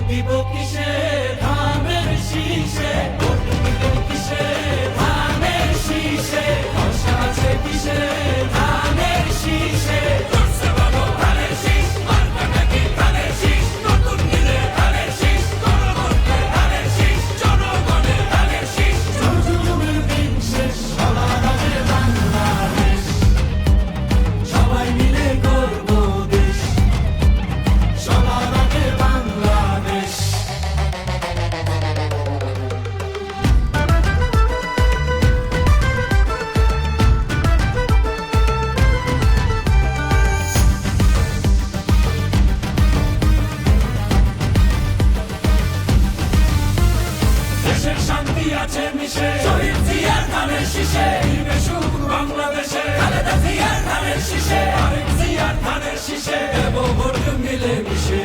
দিব কিসে ধানের শীষে, ভোট দিব কিসে ধানের শীষে, ভরসা আছে কিসে ধানের শীষে। জোরসে বলো ধানের শীষ, মার্কাটা কি ধানের শীষ, নতুন দিনে ধানের শীষ, গণভোটে ধানের শীষ, জনগণের ধানের শীষ। জুলুমের দিন শেষ, সবার আগে বাংলাদেশ, সবাই মিলে গর্ব দেশ, সবার আগে বাংলাদেশ। দেশের শান্তি আছে মিশে, শহীদ জিয়ার ধানের শীষে, দিবে সুখ বাংলাদেশে, খালেদা জিয়ার ধানের শীষে, আরেক জিয়ার ধানের শীষে, দেব ভোট মিলে মিশে।